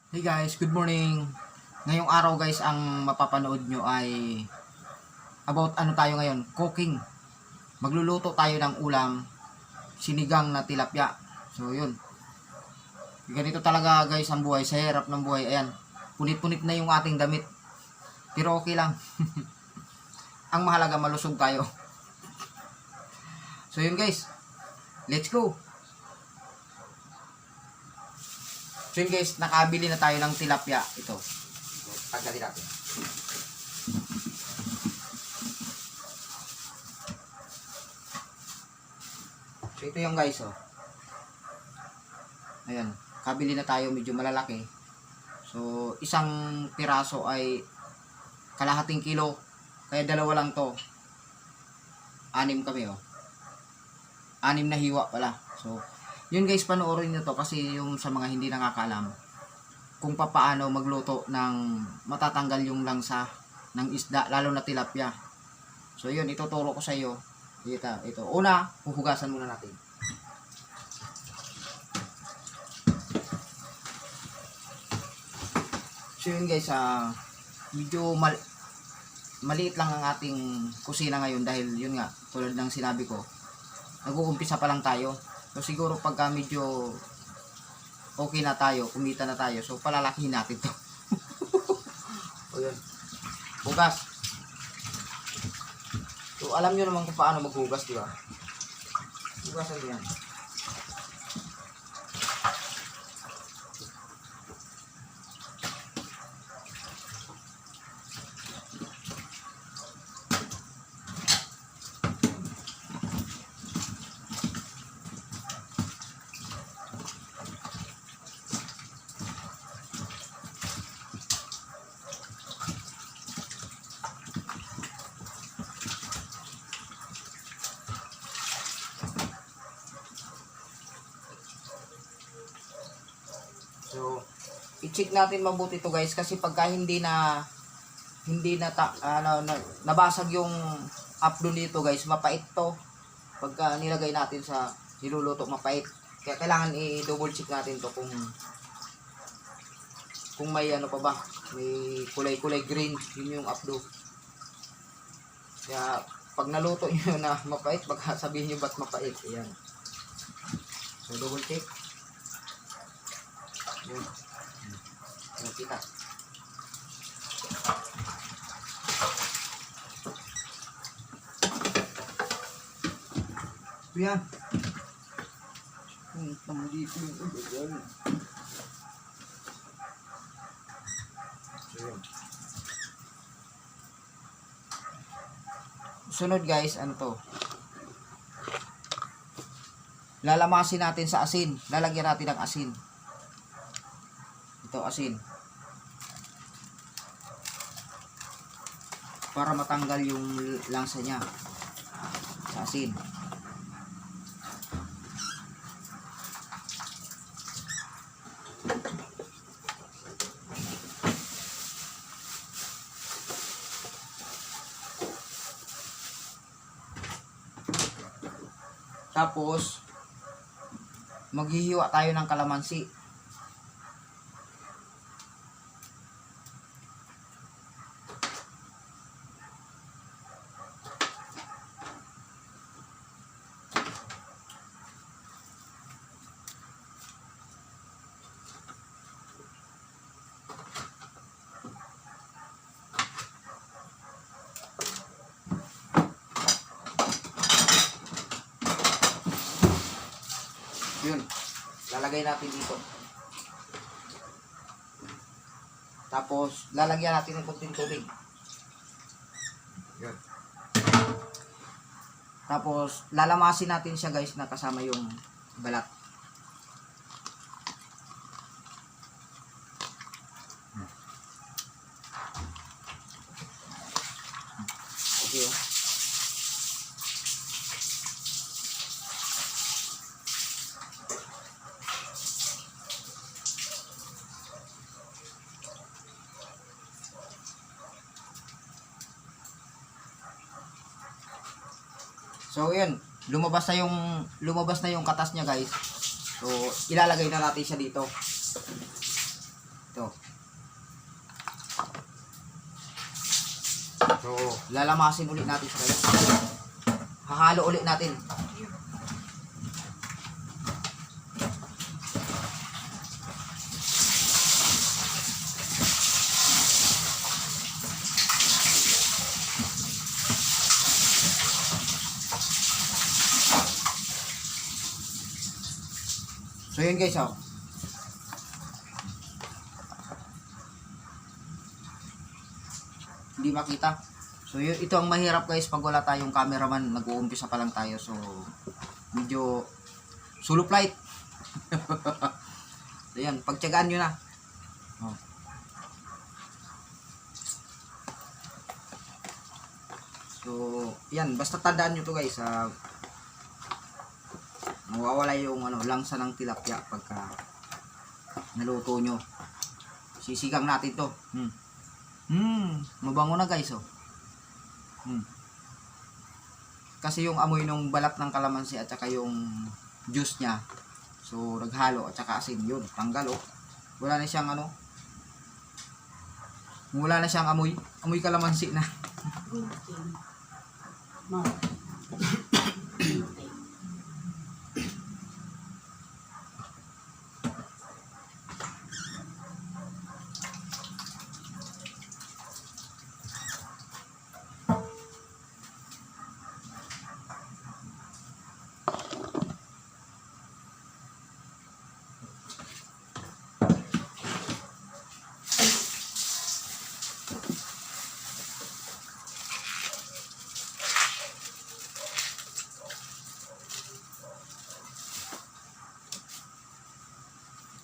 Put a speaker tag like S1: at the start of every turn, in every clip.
S1: Hey guys, good morning. Ngayong araw guys, ang mapapanood nyo ay about ano tayo ngayon, cooking. Magluluto tayo ng ulam, sinigang na tilapia. So yun, ganito talaga guys ang buhay, sa hirap ng buhay. Ayan, punit-punit na yung ating damit. Pero okay lang. Ang mahalaga malusog tayo. So yun guys, let's go. So yun guys, nakabili na tayo ng tilapia. Ito, pagka-tilapia. So ito yung guys, oh. Ayan, kabili na tayo, medyo malalaki. So isang piraso ay kalahating kilo. Kaya dalawa lang to. 6 kami, oh. 6 na hiwa pala. So yun guys, panoorin nyo to kasi yung sa mga hindi nakakaalam kung paano magluto ng matatanggal yung langsa ng isda, lalo na tilapia. So yun, ituturo ko sa iyo. Ito. Una, huhugasan muna natin. So yun guys, medyo maliit lang ang ating kusina ngayon dahil yun nga, tulad ng sinabi ko, nag-uumpisa pa lang tayo. So siguro pagka medyo okay na tayo, kumita na tayo, so palalakihin natin to. O yun, hugas. So alam nyo naman kung paano maghugas, di ba? Hugasan din yan. So, i-check natin mabuti to guys kasi pagka hindi na nabasag yung updo nito guys, mapait to. Pagka nilagay natin sa niluluto, mapait. Kaya kailangan i-double check natin to kung may ano pa ba, may kulay-kulay green, yun yung updo. Kaya pag naluto nyo na mapait, baka sabihin nyo ba't mapait. Ayan. So, double check. Yun. Nakita. Yan. Dito yung ulo. Sunod guys, ano to? Lalamasin natin sa asin. Lalagyan natin ng asin. Ito, asin. Para matanggal yung langsa niya. Sa asin. Tapos, maghihiwa tayo ng kalamansi. Yun, lalagay natin dito. Tapos, lalagyan natin ng konting tubig. Yun. Tapos, lalamasin natin siya guys na kasama yung balat. Okay, oh. So, yun. Lumabas na yung katas niya, guys. So, ilalagay na natin siya dito. Ito. So, lalamasin ulit natin sa kanya. Hahalo ulit natin. So, yun guys, oh. Hindi makita. So ito ang mahirap guys pag wala tayong cameraman, nag-uumpisa pa lang tayo. So medyo solo flight. So yan, pagtiyagaan nyo na. Oh. So yan, basta tandaan nyo to guys. Mawawala yung langsa ng tilapia pagka naluto nyo. Sisigang natin to. Mabango na guys, oh. Kasi yung amoy ng balat ng kalamansi at saka yung juice niya, so naghalo at saka asin, yun, tanggal, oh. Wala na siyang amoy kalamansi na.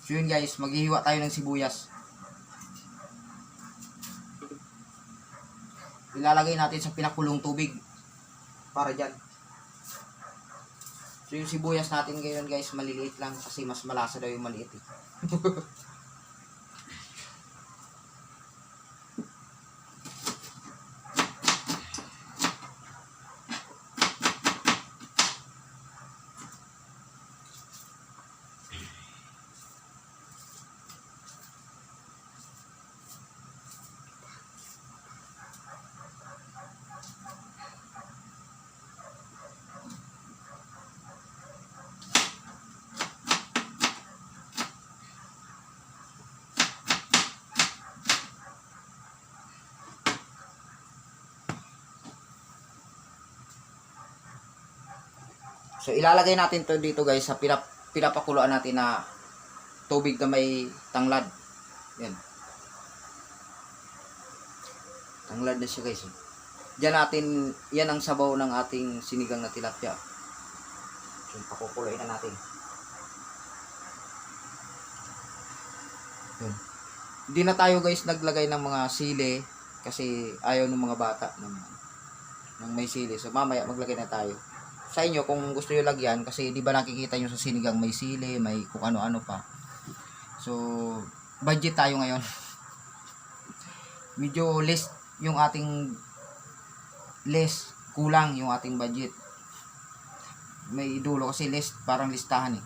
S1: So yun guys, maghihiwa tayo ng sibuyas. Ilalagay natin sa pinakulong tubig. Para dyan. So yung sibuyas natin ngayon guys, maliliit lang kasi mas malasa daw yung maliit, eh. So ilalagay natin to dito guys sa pinapakuluan natin na tubig na may tanglad. Yan. Tanglad na siya guys. Diyan natin, yan ang sabaw ng ating sinigang na tilapia. So pakukuluin na natin. Yan. Hindi na tayo guys naglagay ng mga sili kasi ayaw ng mga bata ng may sili. So mamaya maglagay na tayo. Sa inyo kung gusto niyo lagyan kasi di ba nakikita niyo sa sinigang may sili, may kung ano-ano pa. So budget tayo ngayon. Medyo less yung ating kulang yung ating budget. May dulo kasi less, parang listahan, eh.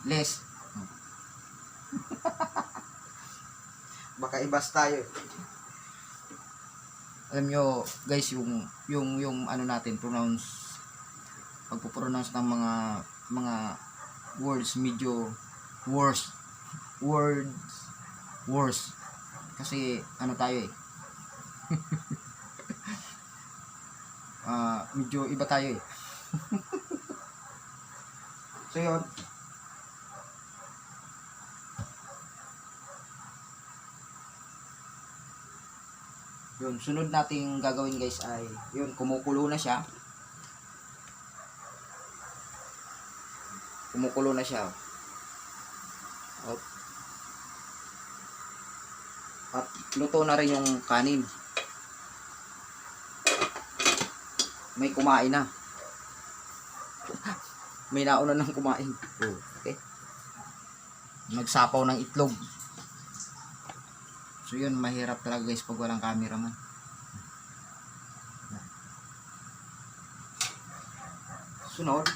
S1: Less. Baka ibas tayo. Alam nyo guys, yung ano natin, pagpo-pronounce ng mga words medyo worse kasi ano tayo, eh. Medyo iba tayo, eh. So yun, sunod nating gagawin guys ay yun, kumukulo na siya. At luto na rin yung kanin. May kumain na. May nauna nang kumain. Okay. Nagsapaw ng itlog. So yun, mahirap talaga guys pag walang cameraman. Sunod,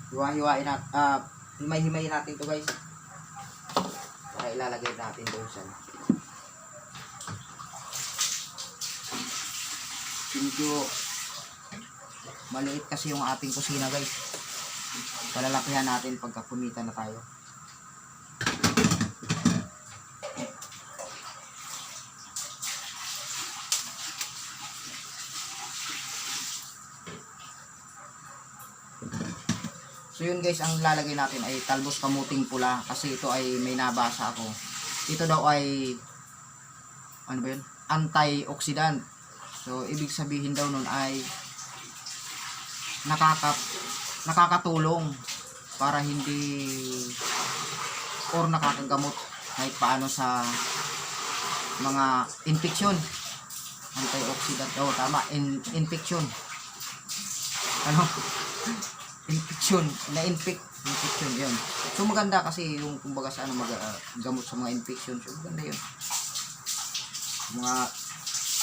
S1: hiwa-hiwain natin, himay-himayin natin to guys. para ilalagay natin doon sa medyo maliit kasi yung ating kusina guys. Palalakihan natin pagka kumita na tayo. So yun guys, ang lalagay natin ay talbos kamuting pula kasi ito ay may nabasa ako. Ito daw ay ano ba yun? Antioxidant. So ibig sabihin daw nun ay nakakatulong para hindi or nakakagamot kahit paano sa mga infection. Antioxidant. Oh, tama, infection. Ano? Infection, infection yun. So maganda kasi yung kumbaga sa ano gamot sa mga infection. So maganda yun. Mga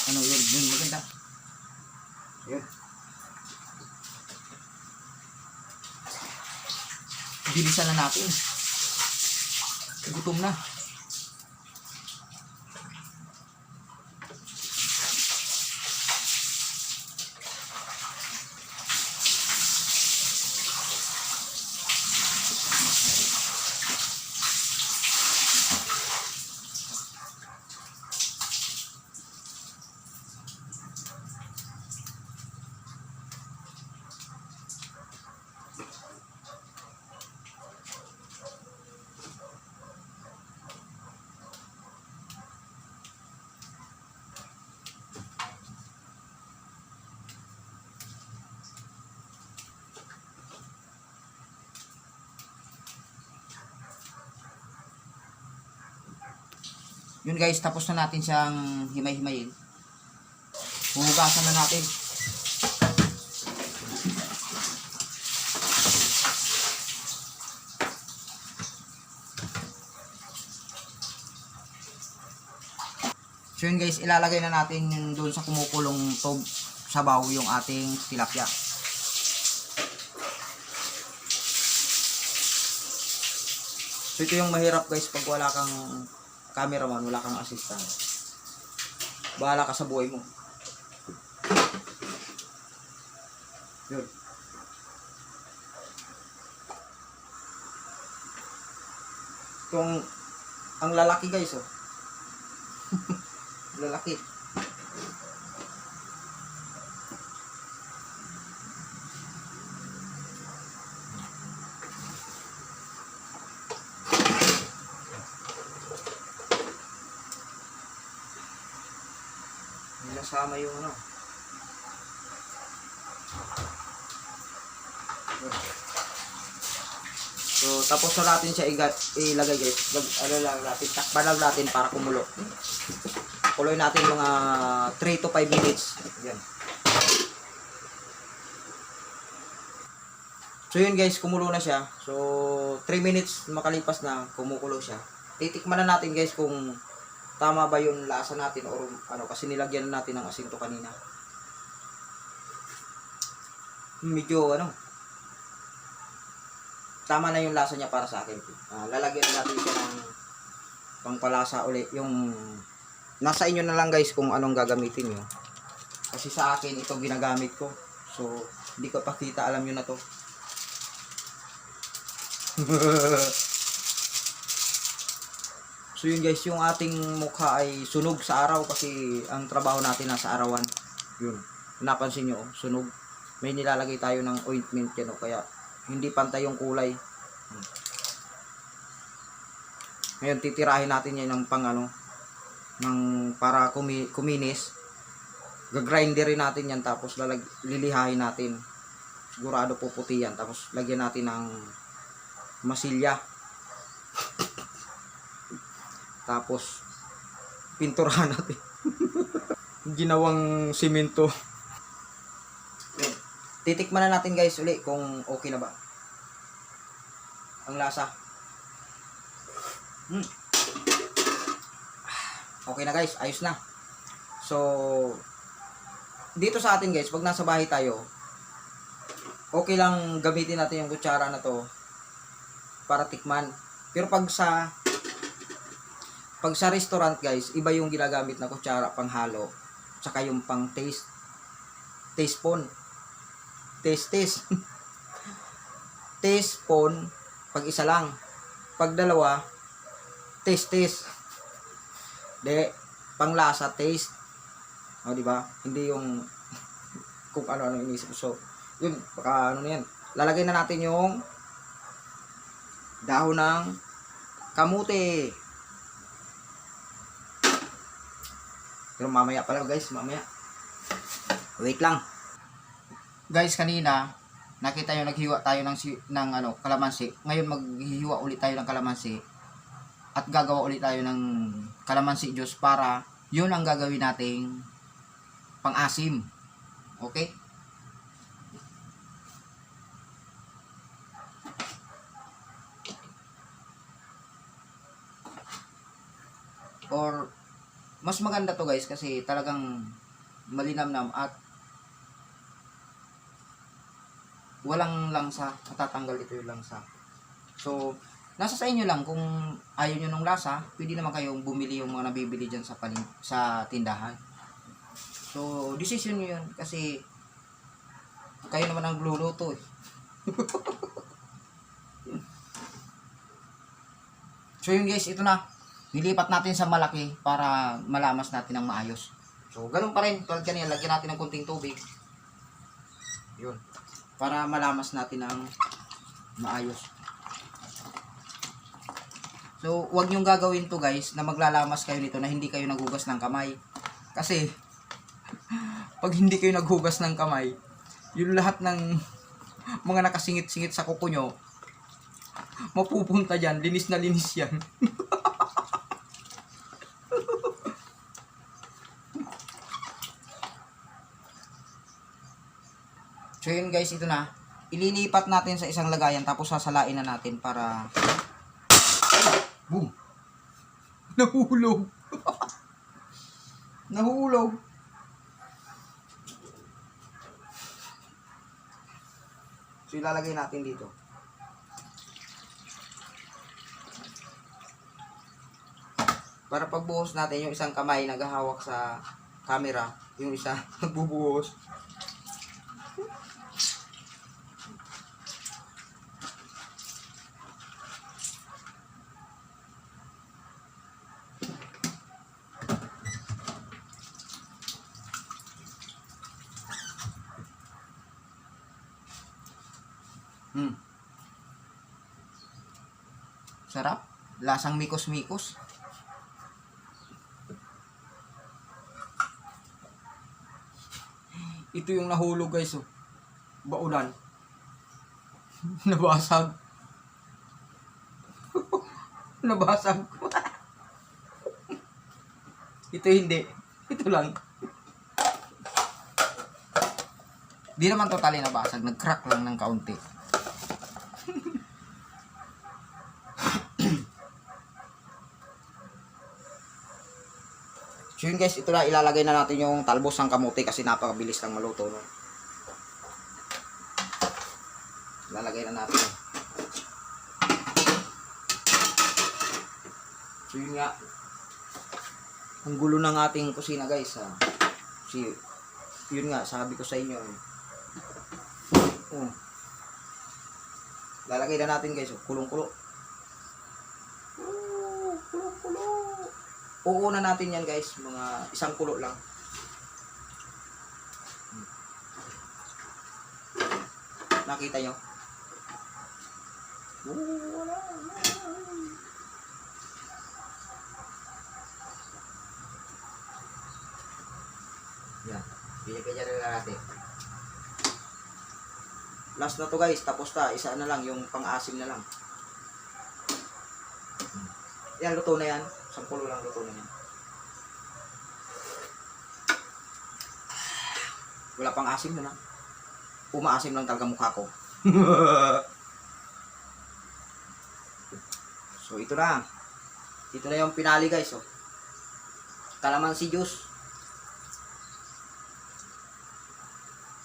S1: ano yun maganda. Yun. Bilisan na natin. Gutom na. Yun guys, tapos na natin siyang himay-himayin. Huhugasan na natin. So yun guys, ilalagay na natin yung doon sa kumukulong sabaw yung ating tilapia. So ito yung mahirap guys pag wala kang cameraman, wala kang assistant. Bahala ka sa buhay mo. Yun. Itong ang lalaki guys oh. Lalaki. Nasama yung ano. So tapos na natin siya ilagay guys. Ano lang natin, takpan lang natin para kumulo. Kuloy natin mga 3 to 5 minutes. Yan. So yun guys, kumulo na siya. So 3 minutes makalipas na, kumukulo siya. Titikman na natin guys kung tama ba yung lasa natin or ano, kasi nilagyan natin ng asin to kanina. Medyo ano, tama na yung lasa niya para sa akin. Lalagyan natin siya ng pangpalasa uli. Yung nasa inyo na lang guys kung anong gagamitin nyo. Kasi sa akin ito ginagamit ko. So hindi ko pakita, alam nyo na to. So yun guys, yung ating mukha ay sunog sa araw kasi ang trabaho natin nasa arawan. Yun, napansin nyo, sunog. May nilalagay tayo ng ointment yan o, kaya hindi pantay yung kulay. Ngayon titirahin natin yan ng pang ano, ng para kuminis. Gagrinderin natin yan, tapos lilihahin natin. Sigurado puputi yan, tapos lagyan natin ng masilya. Tapos pinturahan natin. Ginawang simento. Titikman na natin guys uli kung okay na ba ang lasa. Okay na guys, ayos na. So dito sa atin guys, pag nasa bahay tayo, okay lang gamitin natin yung kutsara na to para tikman. Pero pag sa Pag sa restaurant guys, iba yung ginagamit na kutsara panghalo, tsaka yung pang teaspoon. Teaspoon, pag isa lang. Pag dalawa, taste. De, panglasa, taste. O, di ba? Hindi yung kung ano inisip. So, yun, baka ano na yan. Lalagay na natin yung dahon ng kamuti. Pero mamaya pala guys, mamaya. Wait lang. Guys, kanina nakita nyo naghiwa tayo ng kalamansi. Ngayon maghihiwa ulit tayo ng kalamansi at gagawa ulit tayo ng kalamansi juice para yun ang gagawin nating pang-asim. Okay? Or mas maganda to guys kasi talagang malinamnam at walang langsa, matatanggal ito yung langsa. So, nasa sa inyo lang kung ayaw nyo ng lasa, pwede naman kayong bumili yung mga nabibili dyan sa tindahan. So, decision nyo yun kasi kayo naman ang gluluto eh. So yun guys, ito na. Nilipat natin sa malaki para malamas natin ng maayos. So, ganun pa rin. Tulad kanina, lagyan natin ng kunting tubig. Yun. Para malamas natin ng maayos. So, huwag nyong gagawin to guys na maglalamas kayo nito na hindi kayo naghugas ng kamay. Kasi, pag hindi kayo naghugas ng kamay, yung lahat ng mga nakasingit-singit sa kuko nyo, mapupunta dyan. Linis na linis yan. So yun guys, ito na. Ililipat natin sa isang lagayan tapos sasalain na natin para boom. Nahulog. Nahulog. So ilalagay natin dito. Para pagbuhos natin yung isang kamay naghahawak sa camera, yung isa nagbubuhos. Sarap. Lasang mikos-mikos. Ito yung nahulog guys oh. Baunan. Nabasag. Nabasag. Ito hindi. Ito lang. Di naman totally nabasag. Nag-crack lang ng kaunti. So yun guys, ito na ilalagay na natin yung talbos ng kamote kasi napakabilis lang maluto no. Ilalagay na natin. So yun nga. Ang gulo ng ating kusina guys ha. Kasi yun nga, sabi ko sa inyo. Lalagay na natin guys, kulong-kulo. Uuna natin yan guys, mga isang kulo lang. Nakita nyo? Yan, pinipidya na natin. Last na to guys, tapos na, isa na lang, yung pang-asim na lang. Yan, luto na yan. 10 lang luto na yan. Wala pang asim na. Umaasim lang talaga mukha ko. So ito na. Ito na yung pinali guys. Oh. Kalamansi juice.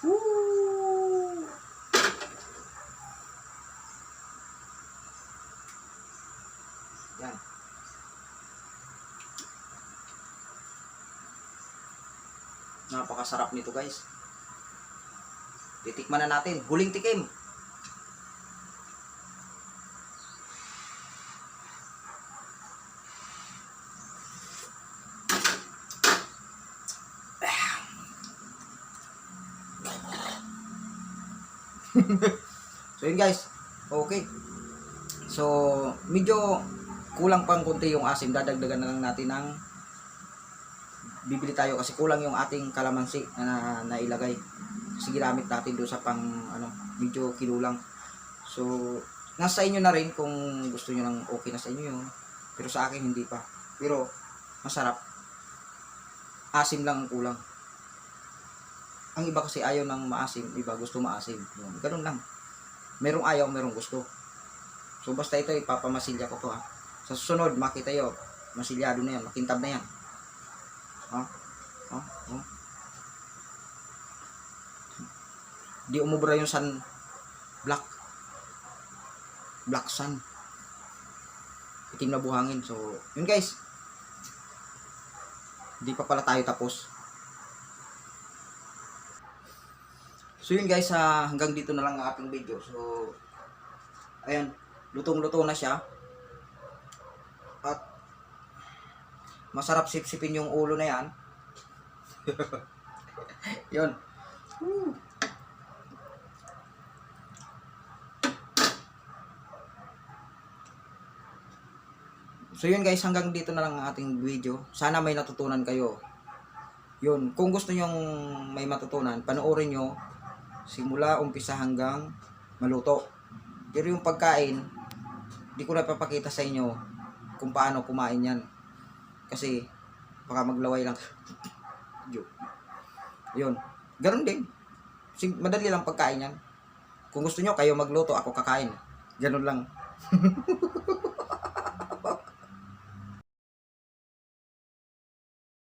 S1: Woo! Yan. Napakasarap nito guys. Titikman na natin. Huling tikim. So yun guys. Okay. So medyo kulang pang konti yung asim. Dadagdagan na lang natin ng bibili tayo kasi kulang yung ating kalamansi na nailagay. Kasi ginamit natin doon sa pang medyo kinulang. So nasa inyo na rin kung gusto niyo ng okay na sa inyo yun. Pero sa akin hindi pa. Pero masarap. Asim lang ang kulang. Ang iba kasi ayaw ng maasim, iba gusto maasim. Ganun lang. Merong ayaw, merong gusto. So basta ito ipapamasilya ko to ha. Sa susunod makita yo, masilyado na yan, makintab na yan. Di umubra yung sun black sun. Itim na buhangin. So yun guys. Di pa pala tayo tapos. So yun guys, hanggang dito na lang ang ating video. So ayan, lutong-luto na siya. At masarap sipsipin yung ulo na yan. Yun. Woo. So yun guys, hanggang dito na lang ang ating video. Sana may natutunan kayo. Yun, kung gusto nyong may matutunan, panoorin nyo simula umpisa hanggang maluto. Pero yung pagkain, di ko na papakita sa inyo kung paano kumain yan. Kasi baka maglaway lang. Yun, ganun din. Madali lang pagkain yan. Kung gusto nyo, kayo magluto, ako kakain. Ganun lang.